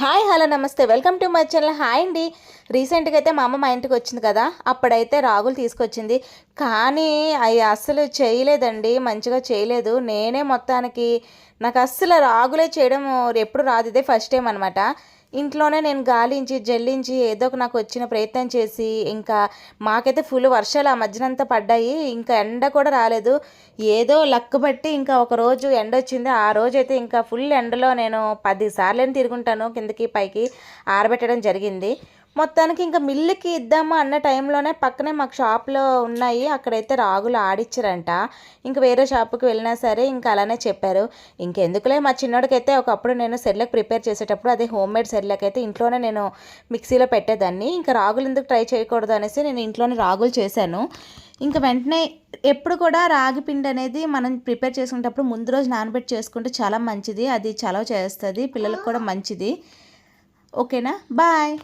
Hi hello నమస్తే welcome to my channel. Hi అండి. రీసెంట్గా అయితే మా అమ్మ మా ఇంటికి వచ్చింది కదా, అప్పుడైతే రాగులు తీసుకొచ్చింది. కానీ అవి అస్సలు చేయలేదండి, మంచిగా చేయలేదు. నేనే మొత్తానికి నాకు అస్సలు రాగులే చేయడం ఎప్పుడు రాదు, ఇదే ఫస్ట్ టైం అనమాట. ఇంట్లోనే నేను గాలించి జల్లించి ఏదో ఒక నాకు వచ్చిన ప్రయత్నం చేసి, ఇంకా మాకైతే ఫుల్ వర్షాలు ఆ మధ్యనంతా పడ్డాయి. ఇంకా ఎండ కూడా రాలేదు, ఏదో లక్ బట్టి ఇంకా ఒకరోజు ఎండ వచ్చింది. ఆ రోజైతే ఇంకా ఫుల్ ఎండలో నేను 10 సార్లు తిరుగుంటాను, కిందకి పైకి ఆరబెట్టడం జరిగింది. మొత్తానికి ఇంకా మిల్లుకి ఇద్దాము అన్న టైంలోనే పక్కనే మాకు షాప్లో ఉన్నాయి, అక్కడైతే రాగులు ఆడిచ్చారంట. ఇంక వేరే షాపుకి వెళ్ళినా సరే ఇంకా అలానే చెప్పారు. ఇంకెందుకులే, మా చిన్నోడికైతే ఒకప్పుడు నేను సెర్లాక్ ప్రిపేర్ చేసేటప్పుడు అదే హోమ్ మేడ్ సెర్లాక్ అయితే ఇంట్లోనే నేను మిక్సీలో పెట్టేదాన్ని. ఇంకా రాగులు ఎందుకు ట్రై చేయకూడదు అనేసి నేను ఇంట్లోనే రాగులు చేశాను. ఇంకా వెంటనే ఎప్పుడు కూడా రాగి పిండి అనేది మనం ప్రిపేర్ చేసుకునేటప్పుడు ముందు రోజు నానబెట్టి చేసుకుంటే చాలా మంచిది, అది చలవ చేస్తుంది, పిల్లలకు కూడా మంచిది. ఓకేనా, బాయ్.